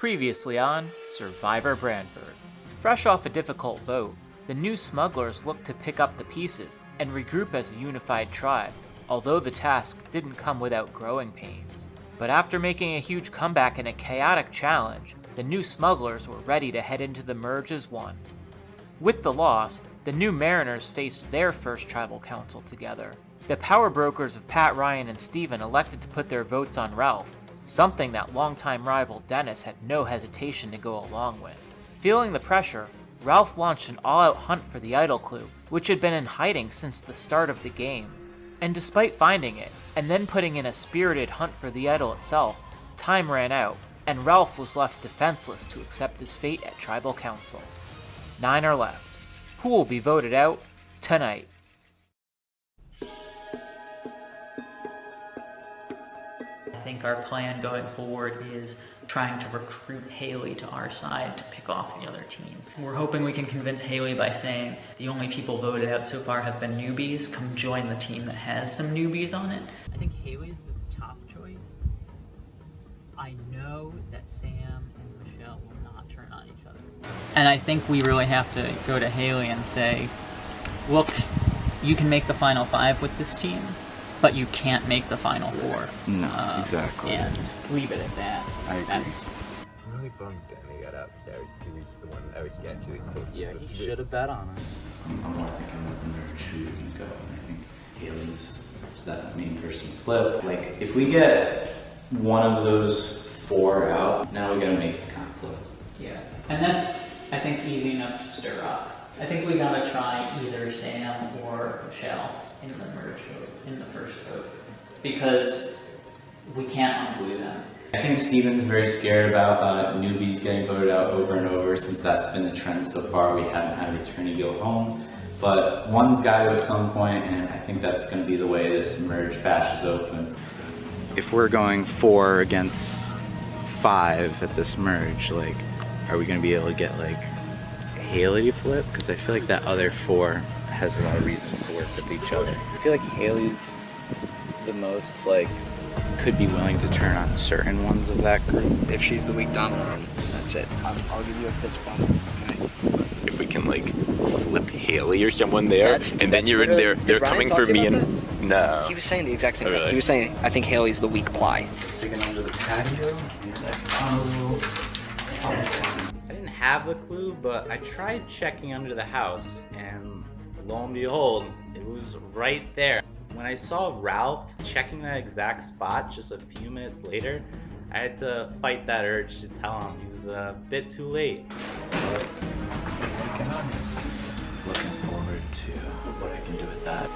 Previously on Survivor Branford. Fresh off a difficult vote, the new smugglers looked to pick up the pieces and regroup as a unified tribe, although the task didn't come without growing pains. But after making a huge comeback in a chaotic challenge, the new smugglers were ready to head into the merge as one. With the loss, the new Mariners faced their first tribal council together. The power brokers of Pat, Ryan, and Steven elected to put their votes on Ralph, something that longtime rival Dennis had no hesitation to go along with. Feeling the pressure, Ralph launched an all-out hunt for the idol clue, which had been in hiding since the start of the game. And despite finding it, and then putting in a spirited hunt for the idol itself, time ran out, and Ralph was left defenseless to accept his fate at Tribal Council. 9 are left. Who will be voted out tonight? I think our plan going forward is trying to recruit Haley to our side to pick off the other team. We're hoping we can convince Haley by saying the only people voted out so far have been newbies. Come join the team that has some newbies on it. I think Haley's the top choice. I know that Sam and Michelle will not turn on each other. And I think we really have to go to Haley and say, look, you can make the final 5 with this team, but you can't make the final 4. No, exactly. And leave it at that. I agree. That's, I'm really bummed Danny got upstairs. He was the one that was actually close. Yeah, he should have bet on it. I'm more thinking with the merge who can go. And I think Haley's that main person to flip. Like, if we get one of those 4 out, now we gotta make the kind of flip. yeah. And that's, I think, easy enough to stir up. I think we gotta try either Sam or Michelle in the merge vote, in the first vote, because we can't unglue them. I think Steven's very scared about newbies getting voted out over and over since that's been the trend so far. We haven't had a returnee go home, but one's got to at some point, and I think that's going to be the way this merge bash is open. If we're going 4 against 5 at this merge, like, are we going to be able to get like Haley to flip? Because I feel like that other 4 has a lot of reasons to work with each other. I feel like Haley's the most like could be willing to turn on certain ones of that group. If she's the weak dominant one, that's it. I'll give you a fist bump. Okay? If we can like flip Haley or someone there, and then they're coming for me and no. He was saying the exact same thing. Really? He was saying, I think Haley's the weak ply. Digging under the patio. I didn't have the clue, but I tried checking under the house, and lo and behold, it was right there. When I saw Ralph checking that exact spot just a few minutes later, I had to fight that urge to tell him he was a bit too late. Looking forward to what I can do with that.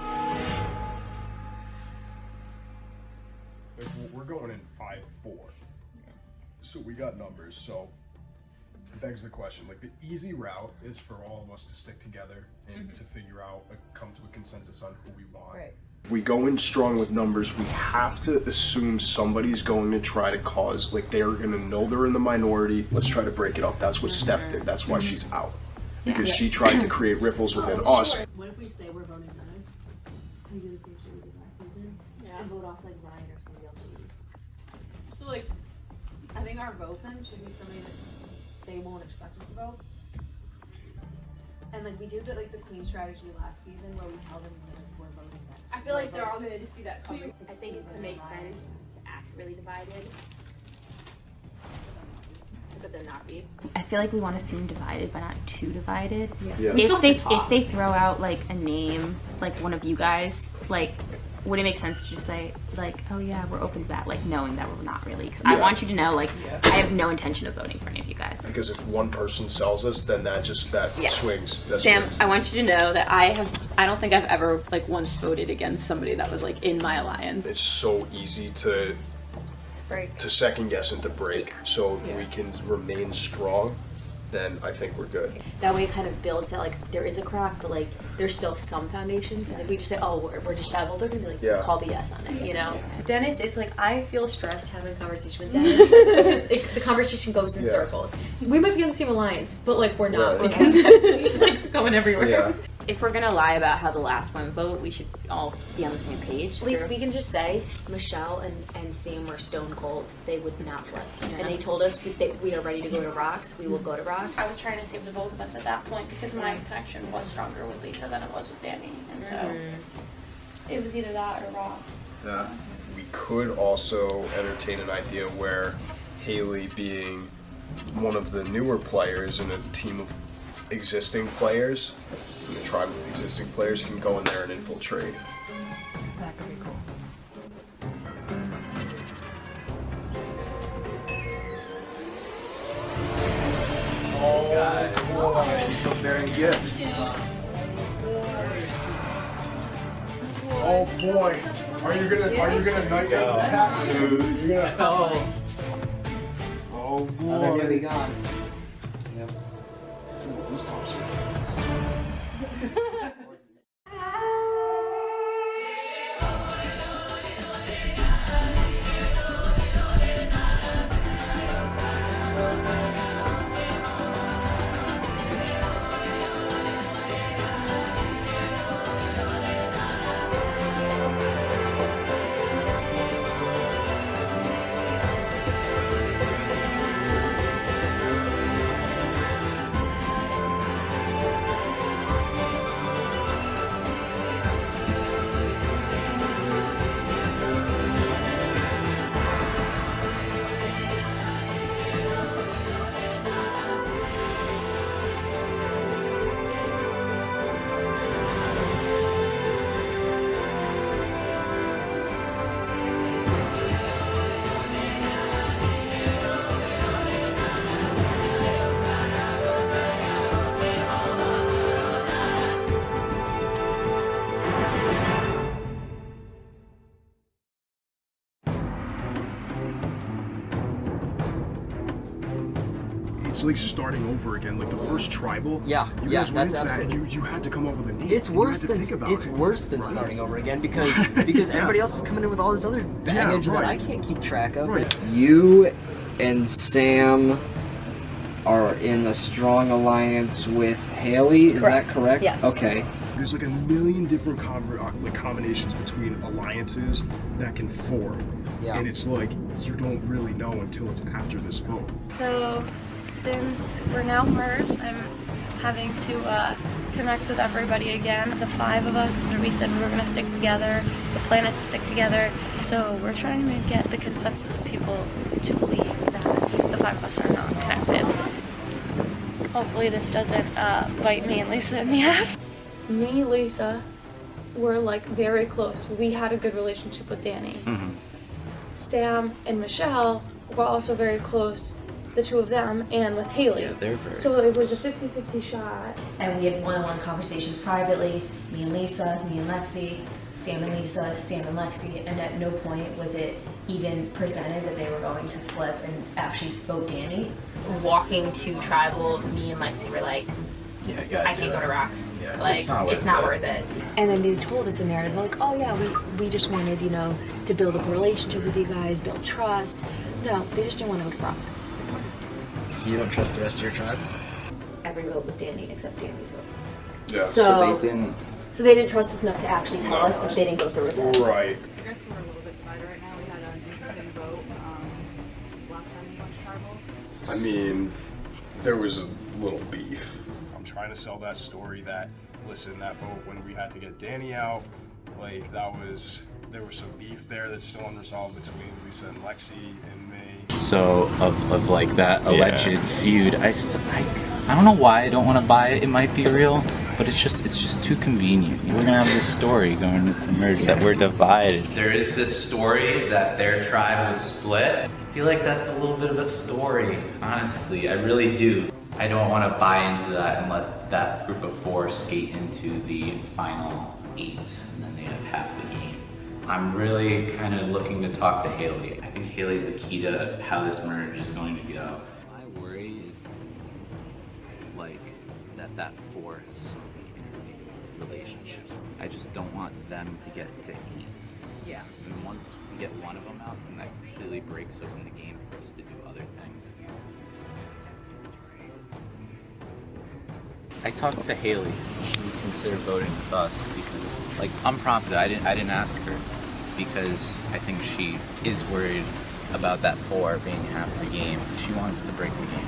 We're going in 5-4, so we got numbers. So it begs the question: like, the easy route is for all of us to stick together and to figure out, come to a consensus on who we want. Right. If we go in strong with numbers, we have to assume somebody's going to try to cause, like, they're going to know they're in the minority. Let's try to break it up. That's what Steph did. That's why she's out, because she tried to create ripples within us. What if we say we're voting Dennis? We do the same shit we did last season? Yeah. And vote off like Ryan or somebody else. So like, I think our vote then should be somebody that they won't expect us to vote. And like we did the Queen strategy last season where we tell them that we're voting next. I feel like they're all gonna see that coming. I think it makes sense to act really divided, but then not be. I feel like we want to seem divided, but not too divided. Yeah. If they throw out like a name, like one of you guys, like, would it make sense to just say like, oh yeah, we're open to that, like knowing that we're not really? Because I want you to know, like, I have no intention of voting for any of you guys. Because if one person sells us, then that swings. Sam, I want you to know that I don't think I've ever like once voted against somebody that was like in my alliance. It's so easy to second guess and to break. So if we can remain strong, then I think we're good. That way it kind of builds that like there is a crack, but like there's still some foundation. Because if we just say, oh, we're disheveled, they're gonna be like, call BS on it, you know? Dennis, it's like I feel stressed having a conversation with Dennis because the conversation goes in circles. We might be on the same alliance, but like we're not because it's just like going everywhere. Yeah. if we're gonna lie about how the last one vote, we should all be on the same page. At least we can just say Michelle and Sam were stone cold. They would not flip. And they told us we are ready to go to rocks. We will go to rocks. I was trying to save the both of us at that point because my connection was stronger with Lisa than it was with Danny. And so it was either that or rocks. Yeah. We could also entertain an idea where Haley, being one of the newer players in a team of existing players, in the tribe of existing players, can go in there and infiltrate. That could be cool. Oh, God. You're bearing gifts. Oh boy. Are you gonna night out? You're gonna Oh boy. Oh, they're nearly gone. Yep. These pops are it's like starting over again, like the first tribal. Yeah, you yeah, guys went that's into that and absolutely. you had to come up with a name. It's worse than Right. starting over again because Yeah. everybody else is coming in with all this other baggage Yeah, that right. I can't keep track of. Right. You and Sam are in a strong alliance with Haley. Is that correct? Yes. Okay. There's like a million different combinations between alliances that can form. Yeah. And it's like, you don't really know until it's after this vote. So since we're now merged, I'm having to connect with everybody again. The 5 of us, we said we were going to stick together. The plan is to stick together. So we're trying to get the consensus of people to believe that the 5 of us are not connected. Hopefully this doesn't bite me and Lisa in the ass. Me, Lisa, were like very close. We had a good relationship with Danny. Sam and Michelle were also very close, the 2 of them, and with Haley. Yeah, they're very so it was a 50-50 shot. And we had one-on-one conversations privately, me and Lisa, me and Lexi, Sam and Lisa, Sam and Lexi, and at no point was it even presented that they were going to flip and actually vote Danny. Walking to tribal, me and Lexi were like, I can't go to rocks. Yeah, Like, it's not worth it. And then they told us the narrative, like, oh yeah, we just wanted, to build a relationship with you guys, build trust. No, they just didn't want to go to rocks. So you don't trust the rest of your tribe? Every vote was Danny except Danny's vote. Yeah. So they didn't trust us enough to actually tell us that they didn't go through with it. Right. I guess we're a little bit divided right now. We had an interesting vote last time we went to tribal. I mean, there was a little beef. I'm trying to sell that story that, listen, that vote when we had to get Danny out, like there was some beef there that's still unresolved between Lisa and Lexi and me. So of like that alleged feud, I don't know why I don't want to buy it. It might be real, but it's just too convenient. We're gonna have this story going with the merge that we're divided. There is this story that their tribe was split. I feel like that's a little bit of a story, honestly. I really do. I don't want to buy into that and let that group of 4 skate into the final 8, and then they have half the game. I'm really kind of looking to talk to Haley. I think Haley's the key to how this merge is going to go. My worry is like that 4 has so many relationships. I just don't want them to get to 8. Yeah. And once we get one of them out, then that completely breaks open the game for us to do other things. I talked to Haley. She can consider voting with us because, like, unprompted. I didn't ask her because I think she is worried about that 4 being half the game. She wants to break the game.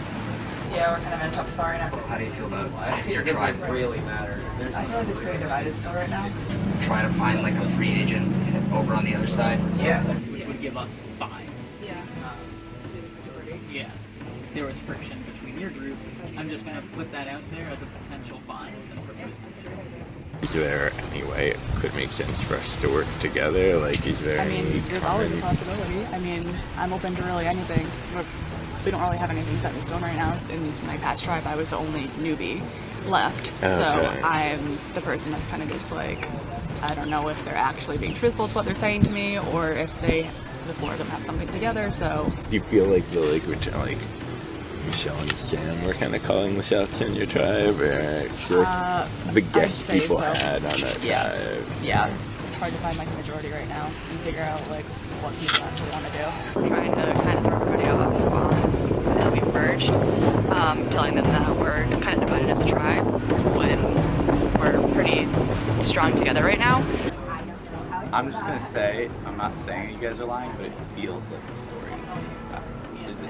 Yeah, we're kind of in a tough spot right now. How do you feel about your tribe? Really matter. I feel like it's pretty divided still right now. Try to find like a free agent over on the other side. Yeah. Which would give us 5. Yeah. Yeah. If there was friction between your group, I'm just gonna put that out there as a potential 5 and propose to it. Is there any way it could make sense for us to work together? Like, is there any there's always a possibility. I mean, I'm open to really anything. We don't really have anything set in stone right now. In my past tribe, I was the only newbie left. So I'm the person that's kind of just like, I don't know if they're actually being truthful to what they're saying to me or if the 4 of them have something together. So do you feel like Michelle and Sam were kind of calling the shots in your tribe, or just the guests people so. had on that tribe? Yeah, it's hard to find like a majority right now and figure out like what people actually want to do. We're trying to kind of throw everybody off that we've merged, telling them that we're kind of divided as a tribe when we're pretty strong together right now. I'm just gonna say, I'm not saying you guys are lying, but it feels like a story.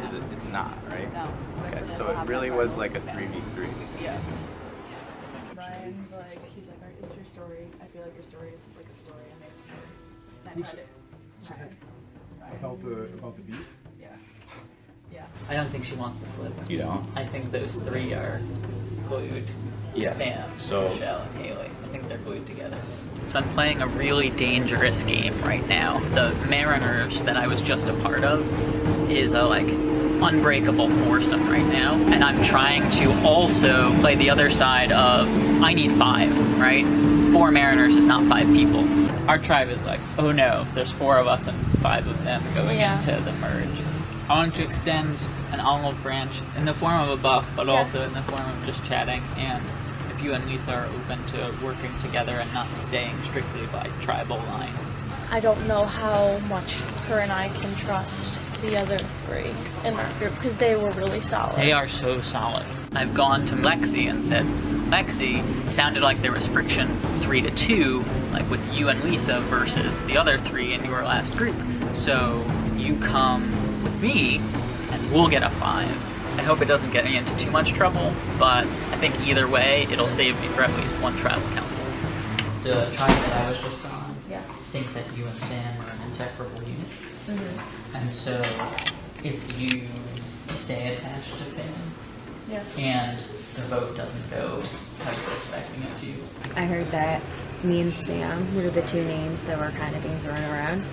Is it? It's not, right? No. Okay, so it really was like a 3v3. Yeah. Ryan's like, he's like, alright, what's your story? I feel like your story is like a story. I made a story. And I tried it. About the beef? Yeah. Yeah. I don't think she wants to flip. You don't? I think those 3 are glued. Yeah. Sam, So- Michelle, and Haley. I think they're glued together. So I'm playing a really dangerous game right now. The Mariners that I was just a part of is a like unbreakable foursome right now, and I'm trying to also play the other side of I need 5, right? 4 Mariners is not 5 people. Our tribe is like, oh no, there's 4 of us and 5 of them going into the merge. I want to extend an olive branch in the form of a buff, but also in the form of just chatting, and if you and Lisa are open to working together and not staying strictly by tribal lines. I don't know how much her and I can trust the other 3 in our group because they were really solid. They are so solid. I've gone to Lexi and said, Lexi, it sounded like there was friction 3-2, like with you and Lisa versus the other 3 in your last group. So you come with me and we'll get a 5. I hope it doesn't get me into too much trouble, but I think either way, it'll save me for at least 1 tribal council. The tribe that I was just on, think that you and Sam are an inseparable unit. And so if you stay attached to Sam, and the vote doesn't go how you're expecting it to. I heard that me and Sam were the 2 names that were kind of being thrown around.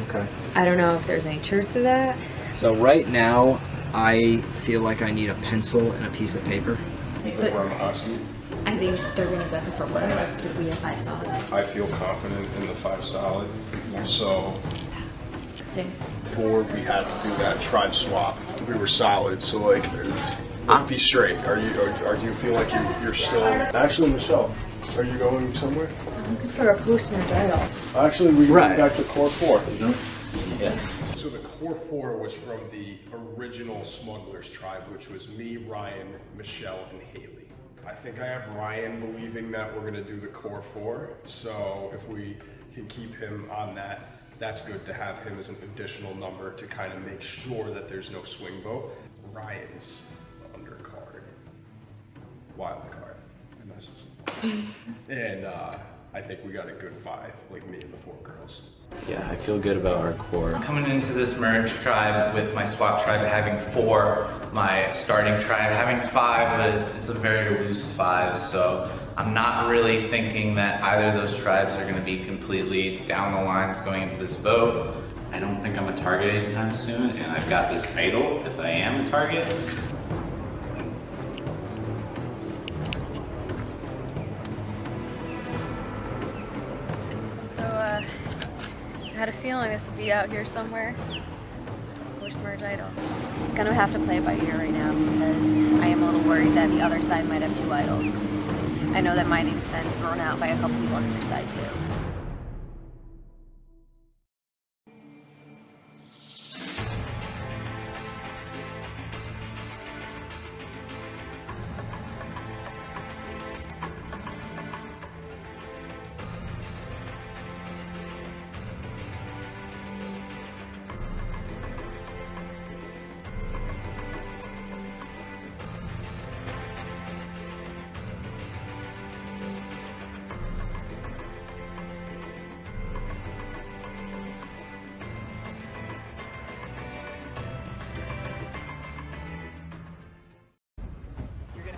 Okay. I don't know if there's any truth to that. So right now, I feel like I need a pencil and a piece of paper. You think we're on the hot seat? I think they're going to go for one of us, but we have 5 solid. I feel confident in the 5 solid. So Same. before we had to do that tribe swap, we were solid. So like, be straight. Are you? Or do you feel like you're still? Actually, Michelle, are you going somewhere? I'm looking for a post-merge idol. Actually, we went back to core 4. Yes. So the core 4 was from the original Smugglers tribe, which was me, Ryan, Michelle, and Haley. I think I have Ryan believing that we're gonna do the core 4. So if we can keep him on that, that's good to have him as an additional number to kind of make sure that there's no swing vote. Ryan's undercard, wild card, and this is and I think we got a good 5, like me and the 4 girls. Yeah, I feel good about our core. Coming into this merge tribe with my swap tribe having 4, my starting tribe having 5, but it's a very loose 5, so I'm not really thinking that either of those tribes are going to be completely down the lines going into this vote. I don't think I'm a target anytime soon, and I've got this idol if I am a target. I had a feeling this would be out here somewhere. Post-merge idol. Gonna have to play it by ear right now because I am a little worried that the other side might have 2 idols. I know that my name's been thrown out by a couple people on your side too.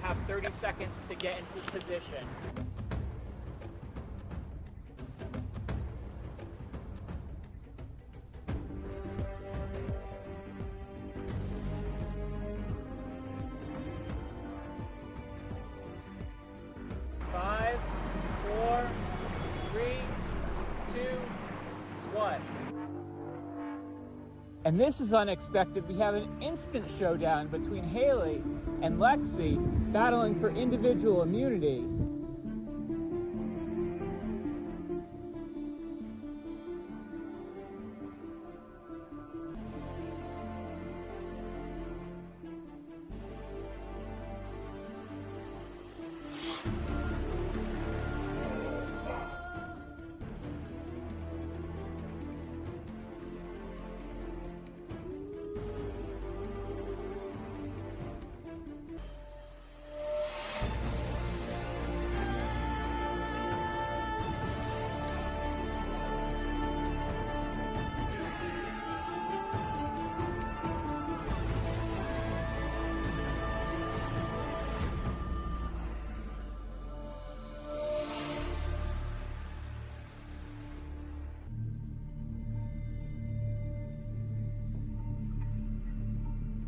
have 30 seconds to get into position. Five, four, three, two, one. And this is unexpected. We have an instant showdown between Haley and Lexi battling for individual immunity.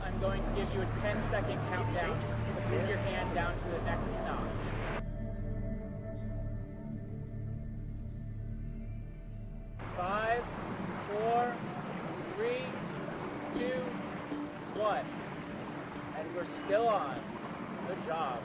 I'm going to give you a 10-second countdown. Move your hand down to the next notch. 5, 4, 3, 2, 1. And we're still on. Good job.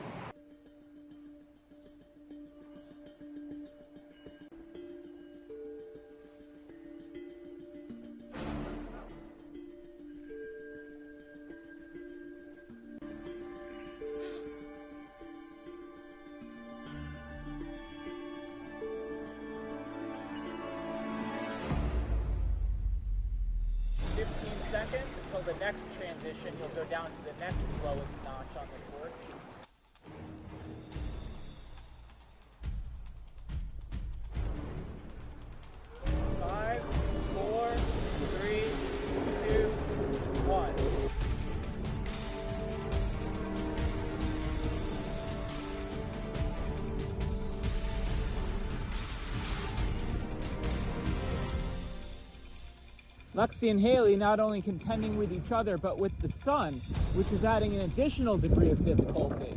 Seconds until the next transition. You'll go down to the next lowest notch on the torch. Five, four, three, two, one. Lexi and Haley not only contending with each other, but with the sun, which is adding an additional degree of difficulty.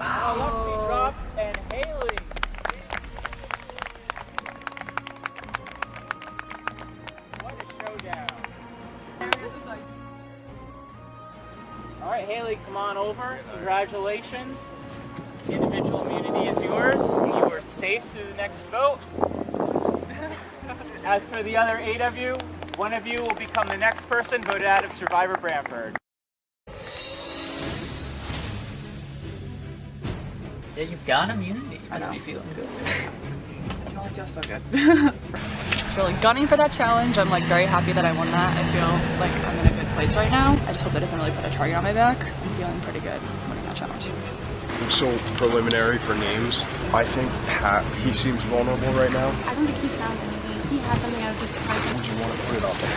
Lexi drops and Haley. What a showdown. All right, Haley, come on over. Congratulations. Individual immunity is yours. You are safe to the next vote. As for the other 8 of you, one of you will become the next person voted out of Survivor Branford. Yeah, you've got immunity. You must be feeling good. I feel so good. It's really gunning for that challenge. I'm like very happy that I won that. I feel like I'm in a good place right now. I just hope that doesn't really put a target on my back. I'm feeling pretty good winning that challenge. So preliminary for names, I think Pat, he seems vulnerable right now. I don't think he's found anything. He has something I would be surprised at. Would you want to put it up there?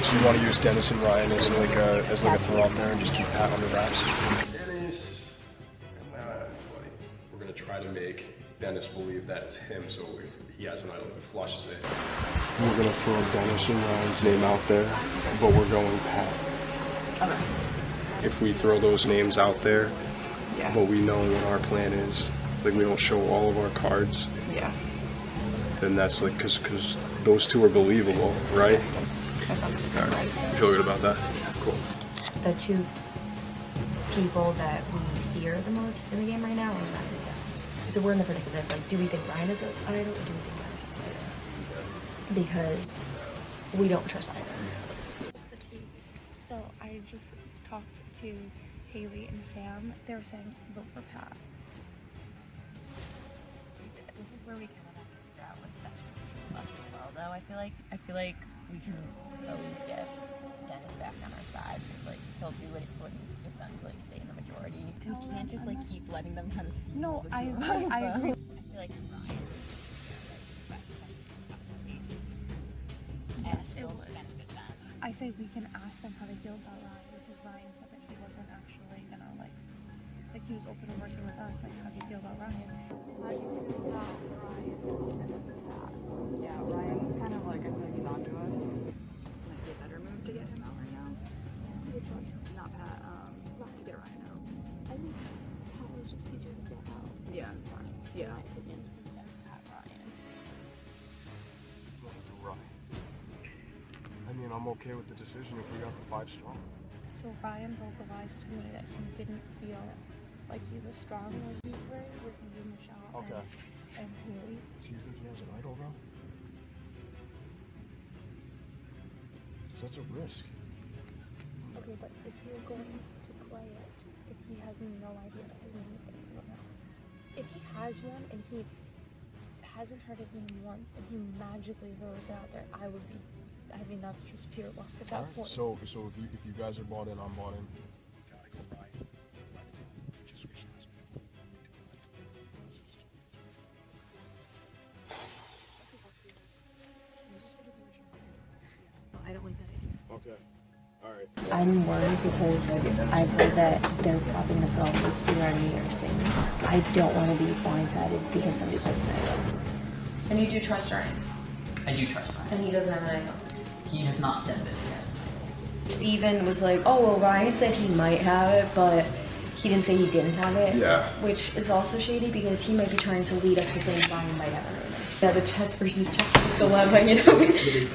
So you want to use Dennis and Ryan as like a throw out there and just keep Pat under wraps? Dennis, we're gonna try to make Dennis believe that it's him, so if he has an idol, he flushes it. We're gonna throw Dennis and Ryan's name out there, but we're going Pat. Okay. If we throw those names out there, Yeah. but we know what our plan is, like we don't show all of our cards, Yeah. then that's like, cause those two are believable, right? That sounds good. All right. You feel good about that? Cool. The two people that we fear the most in the game right now are Ryan and Dennis. So we're in the predicament, like, do we think Ryan is an idol or do we think Dennis is an idol? Because we don't trust either. So I just talked to Haley and Sam. They were saying vote for Pat. we kind of have to figure out what's best for each of us as well, though. I feel like we can always get Dennis back on our side because like he'll do what needs to get done to like stay in the majority. We can't just like keep letting them kind of steamroll the two of us. I agree. I feel like Ryan would at least and still benefit them. I say we can ask them how they feel about Ryan because Ryan said that he wasn't actually gonna like he was open to working with us. Like, how do you feel about Ryan? How do you feel about Ryan instead of Pat? Yeah, Ryan's kind of like, I feel like he's onto us. Might be a better move to get him out right now. Which one? Not Pat, not to get Ryan out. I think Pat was just easier to get out. Yeah. Yeah. In my opinion, instead of Pat Ryan. I mean, I'm okay with the decision if we got the 5 strong. So Ryan vocalized to me that he didn't feel like he was strong like you were with you, Michelle, and Haley. Do you think he has an idol, bro? So that's a risk. Okay, but is he going to play it if he has no idea that his name is going to be written out? If he has one and he hasn't heard his name once and he magically throws it out there, I mean, that's just pure luck at that point. So if you guys are bought in, I'm bought in. Gotta go right. Just wish last I don't like that idea. Okay. Alright. I'm worried because I've heard that they're probably gonna put all the to already or sing. I don't want to be blindsided because somebody plays an idol. And you do trust Ryan? I do trust Ryan. And he doesn't have an idol? He has not said that he has. Steven was like, oh, well, Ryan said he might have it, but he didn't say he didn't have it. Yeah. Which is also shady because he might be trying to lead us to think Ryan might have it. Yeah, the chess versus chess dilemma, you know,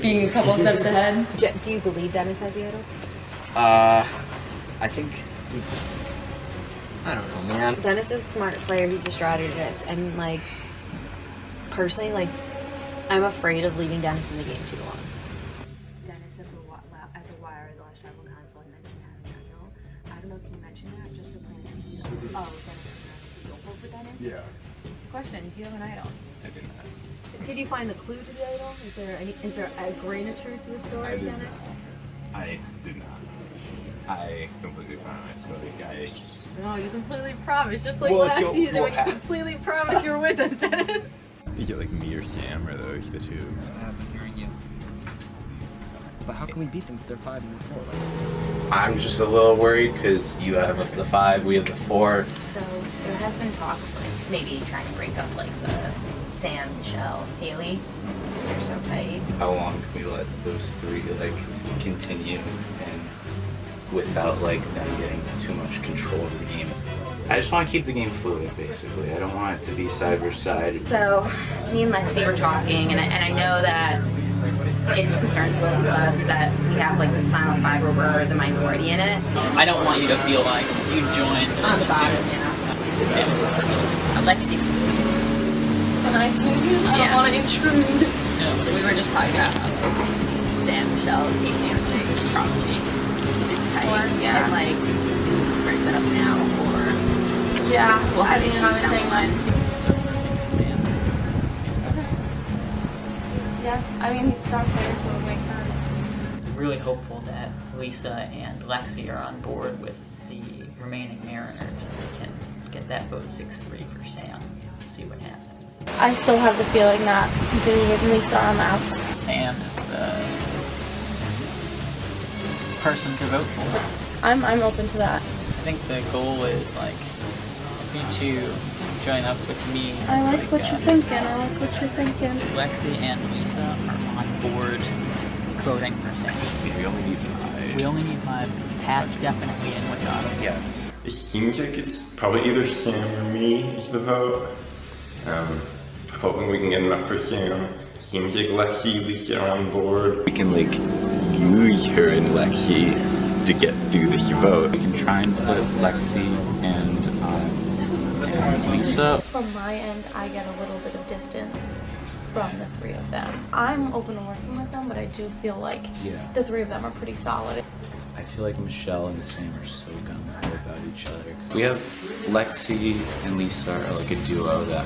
being a couple steps ahead. Do you believe Dennis has the idol? I think... I don't know, man. Dennis is a smart player, he's a strategist, and, like, personally, like, I'm afraid of leaving Dennis in the game too long. Dennis at the wire, the last tribal console, mentioned having an idol. I don't know if you mentioned that, just so playing CEO. Oh, Dennis is the for Dennis? Yeah. Question, do you have an idol? I did not. Did you find the clue to the idol? Is there a grain of truth to the story, Dennis? I did not. I completely promised. Like No, you completely promised, just like last season when you completely promised you were with us, Dennis. You get like me or Sam, or those the two. I've been hearing you. But how can we beat them if they're 5 and 4? I'm just a little worried because you have the 5, we have the 4. So there has been talk of like maybe trying to break up like the Sam, Michelle, Haley, because they're so tight. How long can we let those 3 like continue and without like them getting too much control of the game? I just want to keep the game fluid, basically. I don't want it to be side versus side. So me and Lexi were talking, and I know that it concerns both of us that we have like this final 5 where we're the minority in it. I don't want you to feel like you joined I'm versus about two. it, yeah. Sam's my choice. Lexi. Can I say you? I don't want to intrude. No, We were just talking about how Sam, Michelle, and Haley are like probably super tight. Yeah. And like let's break that up now, or Yeah, we'll have issues I was down saying the line. Sam. Yeah, I mean, he's a strong player, so it makes sense. I'm really hopeful that Lisa and Lexi are on board with the remaining Mariners and can get that vote 6-3 for Sam. See what happens. I still have the feeling that Billy and Lisa are on the outs. Sam is the person to vote for. I'm open to that. I think the goal is like you two join up with me. I as, like what you're thinking. I like what you're thinking. Lexi and Lisa are on board voting for Sam. We only need 5. We only need 5. Pat's definitely in with us. Yes. It seems like it's probably either Sam or me is the vote. Hoping we can get enough for Sam. Seems like Lexi, Lisa are on board. We can like use her and Lexi to get through this vote. We can try and put Lexi and Lisa. From my end, I get a little bit of distance from the 3 of them. I'm open to working with them, but I do feel like the 3 of them are pretty solid. I feel like Michelle and Sam are so gung-ho about each other. We have Lexi and Lisa are like a duo that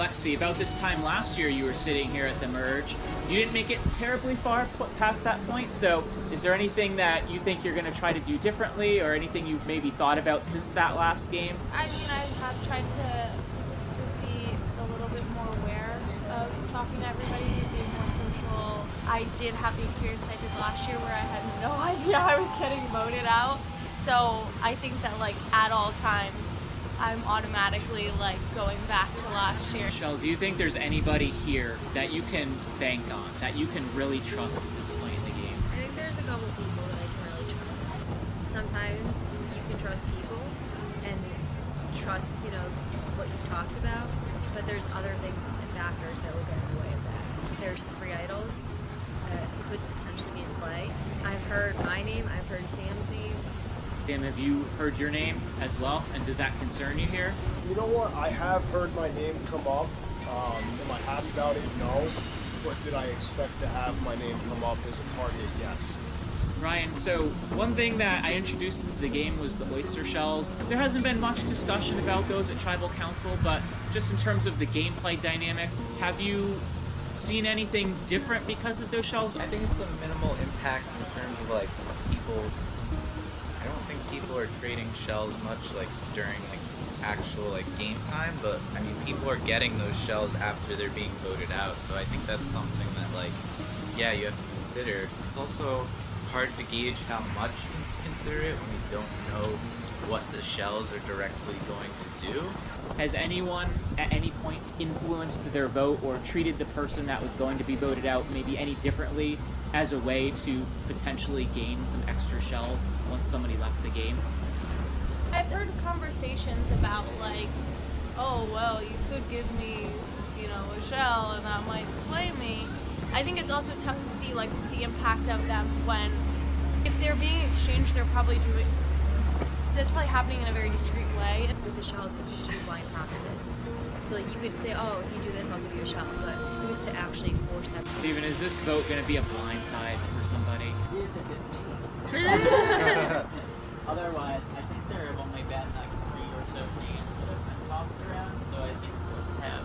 Lexi, about this time last year you were sitting here at the merge. You didn't make it terribly far past that point, so is there anything that you think you're going to try to do differently, or anything you've maybe thought about since that last game? I mean, I have tried to be a little bit more aware of talking to everybody, being more social. I did have the experience I did last year where I had no idea I was getting voted out. So I think that like at all times, I'm automatically like going back to last year. Michelle, do you think there's anybody here that you can bank on, that you can really trust at this point in the game? I think there's a couple people that I can really trust. Sometimes you can trust people and trust, you know, what you've talked about, but there's other things and factors that will get in the way of that. There's 3 idols that could potentially be in play. I've heard my name, I've heard Sam's name. Sam, have you heard your name as well? And does that concern you here? You know what? I have heard my name come up. Am I happy about it? No. But did I expect to have my name come up as a target? Yes. Ryan, so one thing that I introduced into the game was the oyster shells. There hasn't been much discussion about those at Tribal Council, but just in terms of the gameplay dynamics, have you seen anything different because of those shells? I think it's a minimal impact in terms of like people. I don't think people are trading shells much like during like actual like game time, but I mean people are getting those shells after they're being voted out, so I think that's something that like, yeah, you have to consider. It's also hard to gauge how much you consider it when you don't know what the shells are directly going to do. Has anyone at any point influenced their vote or treated the person that was going to be voted out maybe any differently as a way to potentially gain some extra shells once somebody left the game? I've heard conversations about like, oh well, you could give me, you know, a shell and that might sway me. I think it's also tough to see like the impact of them when, if they're being exchanged, they're probably doing, that's probably happening in a very discreet way. With the shells, it's just blind promises. So like, you could say, oh, if you do this, I'll give you a shell, but who's to actually force that? Steven, is this vote going to be a blind side for somebody? Otherwise, I think there have only been like 3 or so names that have been tossed around, so I think folks have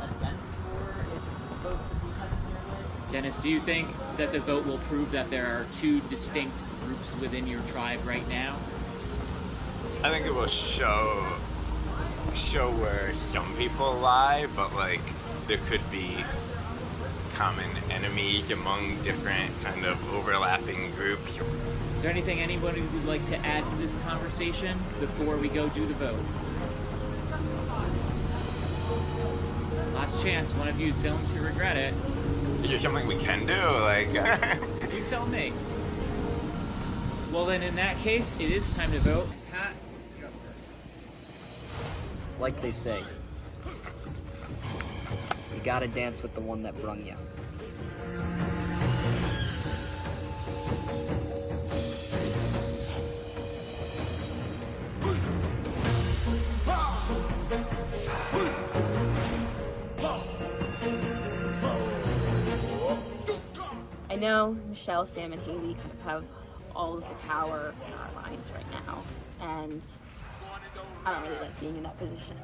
a sense for if the vote could be headed their way. Dennis, do you think that the vote will prove that there are 2 distinct groups within your tribe right now? I think it will show where some people lie, but like there could be common enemies among different kind of overlapping groups. Is there anything anybody would like to add to this conversation before we go do the vote? Last chance, one of you is going to regret it. Is there something we can do? Like, you tell me. Well then, in that case, it is time to vote. Pat, you're up first. It's like they say, you gotta dance with the one that brung you. I know Michelle, Sam, and Haley kind of have all of the power in our minds right now, and I don't really like being in that position.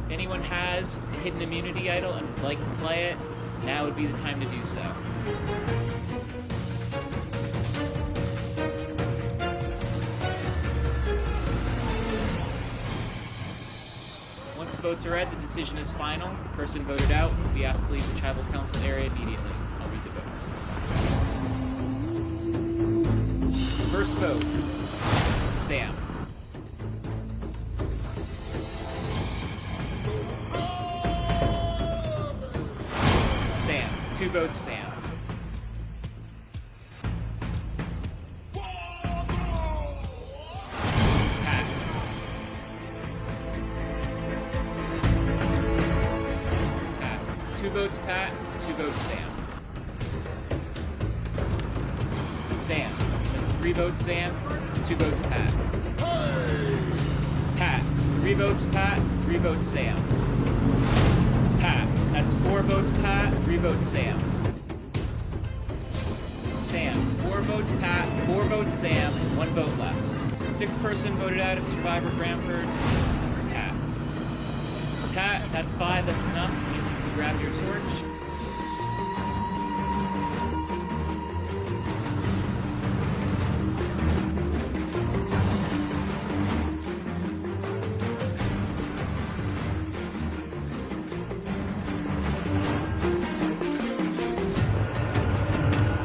If anyone has a hidden immunity idol and would like to play it, now would be the time to do so. Once the votes are read, the decision is final. The person voted out will be asked to leave the tribal council area immediately. I'll read the votes. First vote, Sam. Sam. 2 votes, Sam. Pat. Pat. votes Pat, 2 votes Sam. Sam. That's 3 votes Sam, 2 votes Pat. Pat. 3 votes Pat, 3 votes Sam. Pat. That's 4 votes Pat, 3 votes Sam. Sam. 4 votes Pat, 4 votes Sam, 1 vote left. 6th person voted out of Survivor Branford. Pat. Pat, that's 5, that's enough. You need to grab your torch.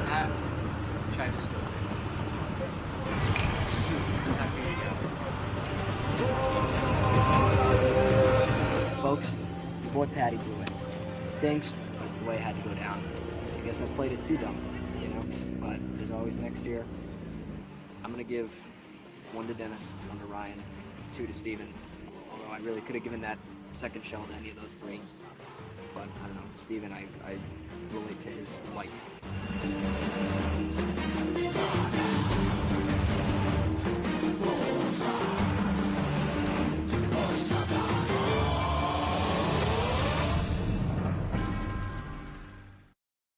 Pat, try to steal. Folks, your boy Patty blew it. It stinks, but it's the way it had to go down. I guess I played it too dumb, you know? But there's always next year. I'm gonna give 1 to Dennis, 1 to Ryan, 2 to Steven. Although I really could have given that second shell to any of those 3. But I don't know, Steven, I relate to his plight.